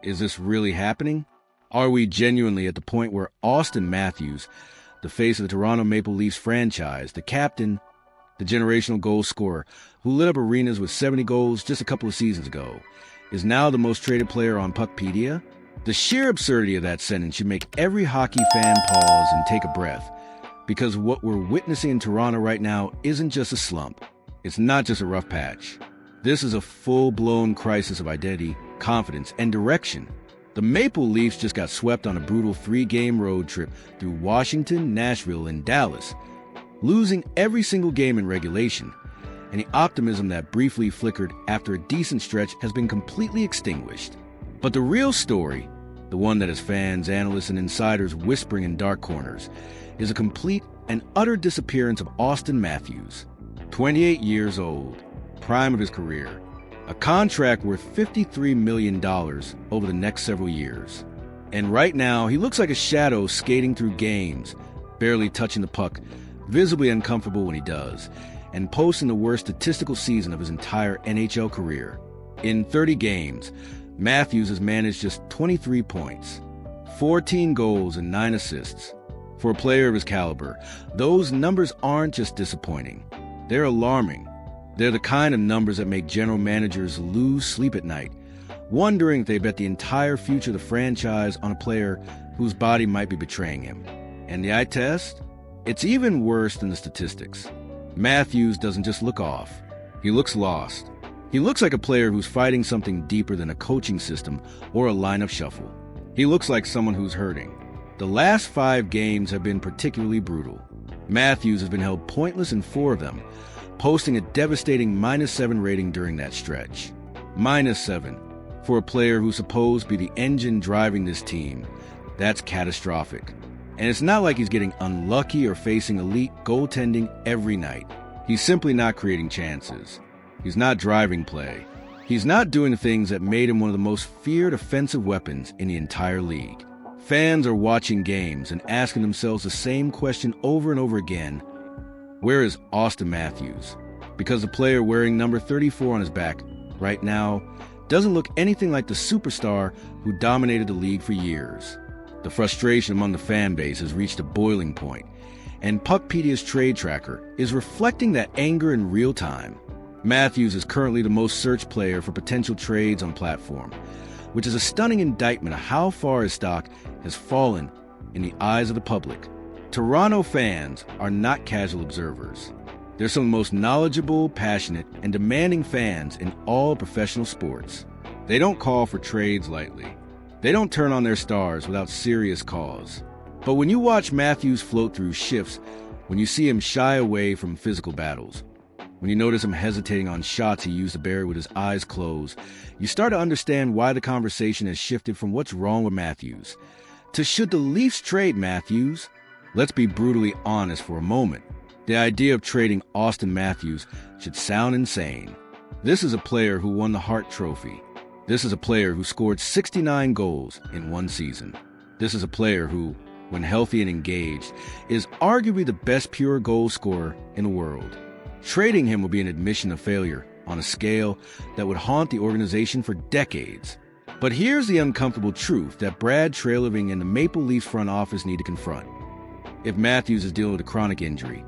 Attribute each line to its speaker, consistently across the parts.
Speaker 1: is this really happening? Are we genuinely at the point where Auston Matthews, the face of the Toronto Maple Leafs franchise, the captain, the generational goal scorer who lit up arenas with 70 goals just a couple of seasons ago, is now the most traded player on PuckPedia? The sheer absurdity of that sentence should make every hockey fan pause and take a breath, because what we're witnessing in Toronto right now isn't just a slump. It's not just a rough patch. This is a full-blown crisis of identity, confidence, and direction. The Maple Leafs just got swept on a brutal 3-game road trip through Washington, Nashville, and Dallas, losing every single game in regulation, and the optimism that briefly flickered after a decent stretch has been completely extinguished. But the real story, the one that has fans, analysts, and insiders whispering in dark corners, is a complete and utter disappearance of Auston Matthews. 28 years old, prime of his career, a contract worth $53 million over the next several years. And right now, he looks like a shadow skating through games, barely touching the puck, visibly uncomfortable when he does, and posting the worst statistical season of his entire NHL career. In 30 games, Matthews has managed just 23 points, 14 goals, and 9 assists. For a player of his caliber, those numbers aren't just disappointing. They're alarming. They're the kind of numbers that make general managers lose sleep at night, wondering if they bet the entire future of the franchise on a player whose body might be betraying him. And the eye test? It's even worse than the statistics. Matthews doesn't just look off. He looks lost. He looks like a player who's fighting something deeper than a coaching system or a lineup shuffle. He looks like someone who's hurting. The last 5 games have been particularly brutal. Matthews has been held pointless in 4 of them, posting a devastating -7 rating during that stretch. -7. For a player who's supposed to be the engine driving this team, that's catastrophic. And it's not like he's getting unlucky or facing elite goaltending every night. He's simply not creating chances. He's not driving play. He's not doing the things that made him one of the most feared offensive weapons in the entire league. Fans are watching games and asking themselves the same question over and over again. Where is Auston Matthews? Because the player wearing number 34 on his back right now doesn't look anything like the superstar who dominated the league for years. The frustration among the fan base has reached a boiling point, and PuckPedia's trade tracker is reflecting that anger in real time. Matthews is currently the most searched player for potential trades on platform, which is a stunning indictment of how far his stock has fallen in the eyes of the public. Toronto fans are not casual observers. They're some of the most knowledgeable, passionate, and demanding fans in all professional sports. They don't call for trades lightly. They don't turn on their stars without serious cause. But when you watch Matthews float through shifts, when you see him shy away from physical battles, when you notice him hesitating on shots he used to bury with his eyes closed, you start to understand why the conversation has shifted from what's wrong with Matthews to should the Leafs trade Matthews? Let's be brutally honest for a moment. The idea of trading Auston Matthews should sound insane. This is a player who won the Hart Trophy. This is a player who scored 69 goals in one season. This is a player who, when healthy and engaged, is arguably the best pure goal scorer in the world. Trading him would be an admission of failure on a scale that would haunt the organization for decades. But here's the uncomfortable truth that Brad Treliving and the Maple Leafs front office need to confront. If Matthews is dealing with a chronic injury,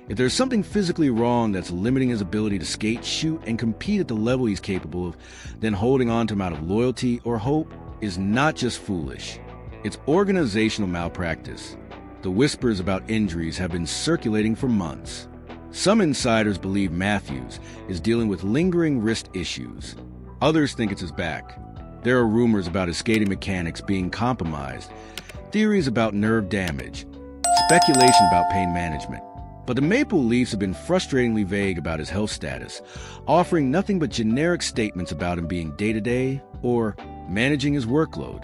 Speaker 1: if there's something physically wrong that's limiting his ability to skate, shoot, and compete at the level he's capable of, then holding on to him out of loyalty or hope is not just foolish. It's organizational malpractice. The whispers about injuries have been circulating for months. Some insiders believe Matthews is dealing with lingering wrist issues. Others think it's his back. There are rumors about his skating mechanics being compromised, theories about nerve damage, speculation about pain management. But the Maple Leafs have been frustratingly vague about his health status, offering nothing but generic statements about him being day-to-day or managing his workload.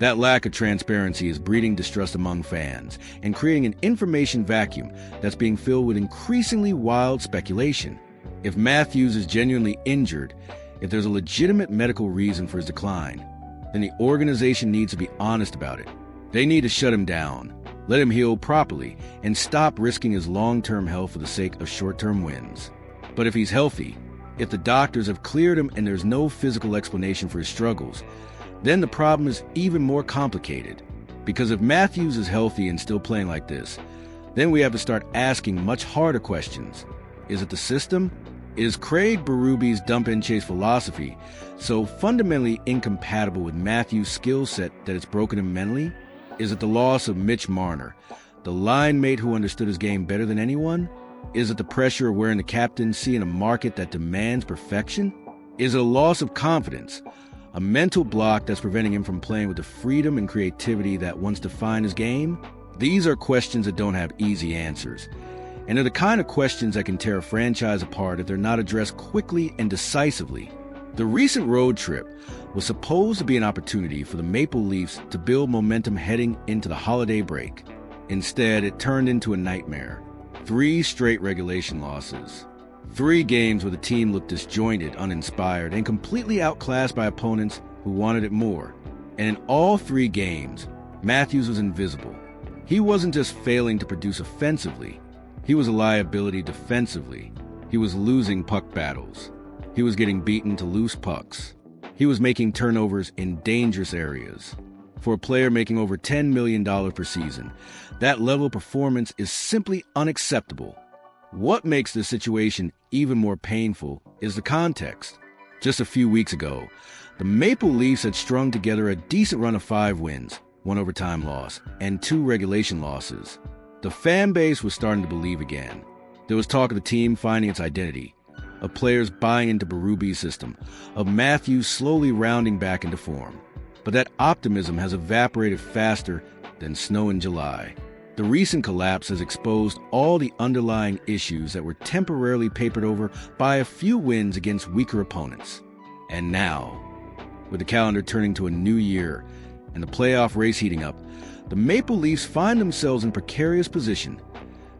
Speaker 1: That lack of transparency is breeding distrust among fans and creating an information vacuum that's being filled with increasingly wild speculation. If Matthews is genuinely injured, if there's a legitimate medical reason for his decline, then the organization needs to be honest about it. They need to shut him down, let him heal properly, and stop risking his long-term health for the sake of short-term wins. But if he's healthy, if the doctors have cleared him and there's no physical explanation for his struggles, then the problem is even more complicated. Because if Matthews is healthy and still playing like this, then we have to start asking much harder questions. Is it the system? Is Craig Berube's dump-and-chase philosophy so fundamentally incompatible with Matthews' skill set that it's broken him mentally? Is it the loss of Mitch Marner, the line mate who understood his game better than anyone? Is it the pressure of wearing the captaincy in a market that demands perfection? Is it a loss of confidence, a mental block that's preventing him from playing with the freedom and creativity that once defined his game? These are questions that don't have easy answers, and are the kind of questions that can tear a franchise apart if they're not addressed quickly and decisively. The recent road trip was supposed to be an opportunity for the Maple Leafs to build momentum heading into the holiday break. Instead, it turned into a nightmare. 3 straight regulation losses. 3 games where the team looked disjointed, uninspired, and completely outclassed by opponents who wanted it more. And in all 3 games, Matthews was invisible. He wasn't just failing to produce offensively. He was a liability defensively. He was losing puck battles. He was getting beaten to loose pucks. He was making turnovers in dangerous areas. For a player making over $10 million per season, that level of performance is simply unacceptable. What makes this situation even more painful is the context. Just a few weeks ago, the Maple Leafs had strung together a decent run of 5 wins, 1 overtime loss, and 2 regulation losses. The fan base was starting to believe again. There was talk of the team finding its identity, of players buying into Berube's system, of Matthews slowly rounding back into form. But that optimism has evaporated faster than snow in July. The recent collapse has exposed all the underlying issues that were temporarily papered over by a few wins against weaker opponents. And now, with the calendar turning to a new year and the playoff race heating up, the Maple Leafs find themselves in precarious position,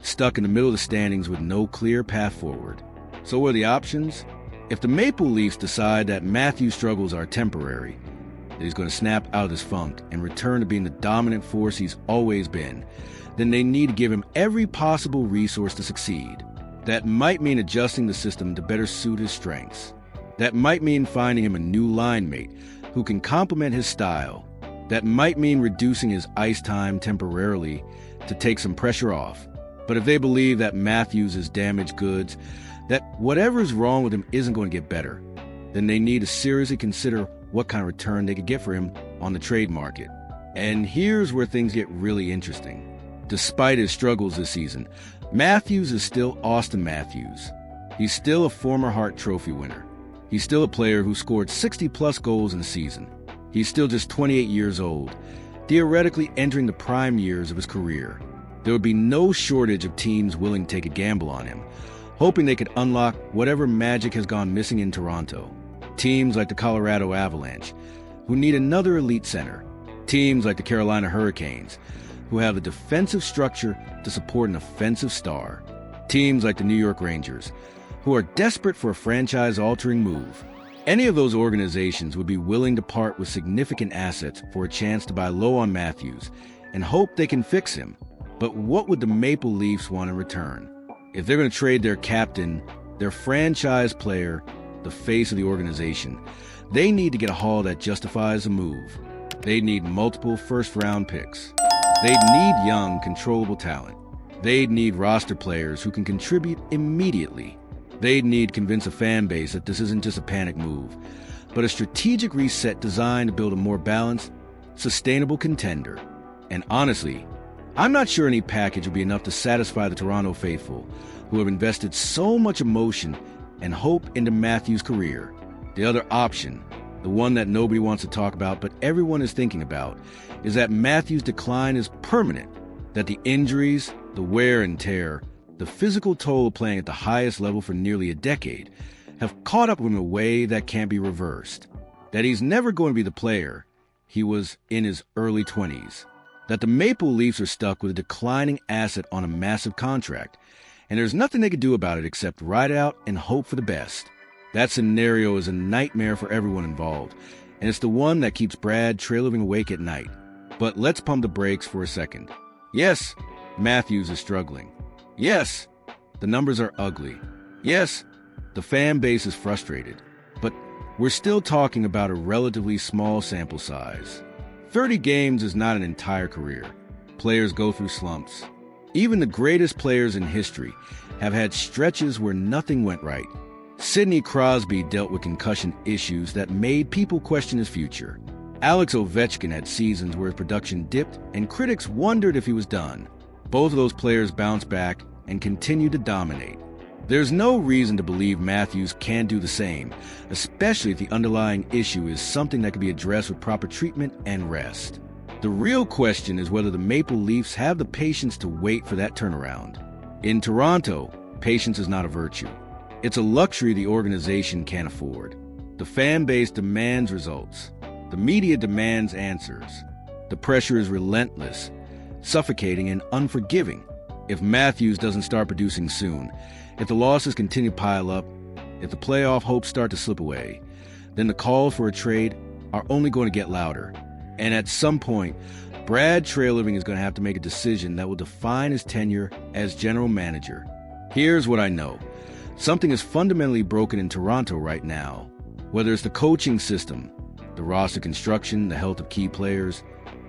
Speaker 1: stuck in the middle of the standings with no clear path forward. So what are the options? If the Maple Leafs decide that Matthew's struggles are temporary, that he's going to snap out of this funk and return to being the dominant force he's always been, then they need to give him every possible resource to succeed. That might mean adjusting the system to better suit his strengths. That might mean finding him a new line mate who can complement his style. That might mean reducing his ice time temporarily to take some pressure off. But if they believe that Matthews is damaged goods, that whatever's wrong with him isn't going to get better, then they need to seriously consider what kind of return they could get for him on the trade market. And here's where things get really interesting. Despite his struggles this season, Matthews is still Auston Matthews. He's still a former Hart Trophy winner. He's still a player who scored 60-plus goals in a season. He's still just 28 years old, theoretically entering the prime years of his career. There would be no shortage of teams willing to take a gamble on him, hoping they could unlock whatever magic has gone missing in Toronto. Teams like the Colorado Avalanche, who need another elite center. Teams like the Carolina Hurricanes, who have the defensive structure to support an offensive star. Teams like the New York Rangers, who are desperate for a franchise-altering move. Any of those organizations would be willing to part with significant assets for a chance to buy low on Matthews and hope they can fix him. But what would the Maple Leafs want in return? If they're going to trade their captain, their franchise player, the face of the organization, they need to get a haul that justifies a move. They need multiple first-round picks. They'd need young, controllable talent. They'd need roster players who can contribute immediately. They'd need to convince a fan base that this isn't just a panic move, but a strategic reset designed to build a more balanced, sustainable contender. And honestly, I'm not sure any package would be enough to satisfy the Toronto faithful, who have invested so much emotion and hope into Matthews' career. The other option, the one that nobody wants to talk about but everyone is thinking about, is that Matthews' decline is permanent, that the injuries, the wear and tear, the physical toll of playing at the highest level for nearly a decade have caught up with him in a way that can't be reversed, that he's never going to be the player he was in his early 20s, that the Maple Leafs are stuck with a declining asset on a massive contract, and there's nothing they can do about it except ride it out and hope for the best. That scenario is a nightmare for everyone involved, and it's the one that keeps Brad trail-living awake at night. But let's pump the brakes for a second. Yes, Matthews is struggling. Yes, the numbers are ugly. Yes, the fan base is frustrated. But we're still talking about a relatively small sample size. 30 games is not an entire career. Players go through slumps. Even the greatest players in history have had stretches where nothing went right. Sidney Crosby dealt with concussion issues that made people question his future. Alex Ovechkin had seasons where his production dipped and critics wondered if he was done. Both of those players bounced back and continued to dominate. There's no reason to believe Matthews can't do the same, especially if the underlying issue is something that can be addressed with proper treatment and rest. The real question is whether the Maple Leafs have the patience to wait for that turnaround. In Toronto, patience is not a virtue. It's a luxury the organization can't afford. The fan base demands results. The media demands answers. The pressure is relentless, suffocating, and unforgiving. If Matthews doesn't start producing soon, if the losses continue to pile up, if the playoff hopes start to slip away, then the calls for a trade are only going to get louder. And at some point, Brad Treliving is going to have to make a decision that will define his tenure as general manager. Here's what I know. Something is fundamentally broken in Toronto right now. Whether it's the coaching system, the roster construction, the health of key players,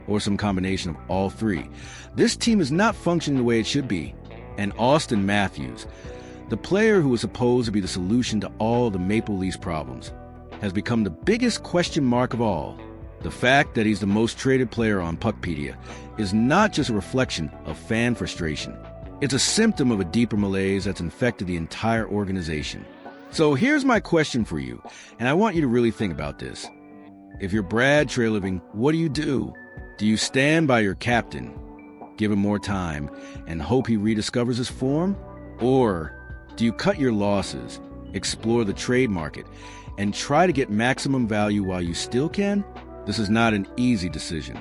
Speaker 1: or some combination of all three, this team is not functioning the way it should be. And Auston Matthews, the player who was supposed to be the solution to all the Maple Leafs problems, has become the biggest question mark of all. The fact that he's the most traded player on PuckPedia is not just a reflection of fan frustration. It's a symptom of a deeper malaise that's infected the entire organization. So here's my question for you, and I want you to really think about this. If you're Brad Treliving, what do? Do you stand by your captain, give him more time, and hope he rediscovers his form? Or do you cut your losses, explore the trade market, and try to get maximum value while you still can? This is not an easy decision.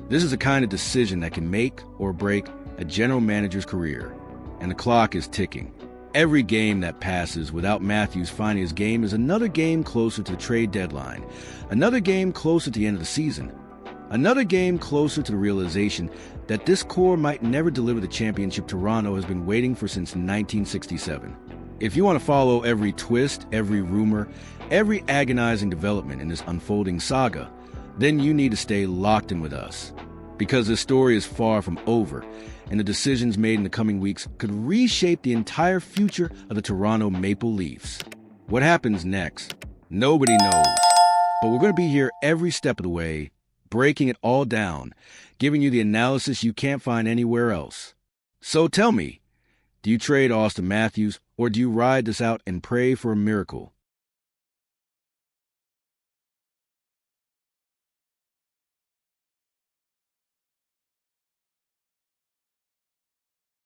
Speaker 1: This is the kind of decision that can make or break a general manager's career, and the clock is ticking. Every game that passes without Matthews finding his game is another game closer to the trade deadline, another game closer to the end of the season, another game closer to the realization that this core might never deliver the championship Toronto has been waiting for since 1967. If you want to follow every twist, every rumor, every agonizing development in this unfolding saga, then you need to stay locked in with us. Because this story is far from over, and the decisions made in the coming weeks could reshape the entire future of the Toronto Maple Leafs. What happens next? Nobody knows. But we're going to be here every step of the way, breaking it all down, giving you the analysis you can't find anywhere else. So tell me, do you trade Auston Matthews, or do you ride this out and pray for a miracle?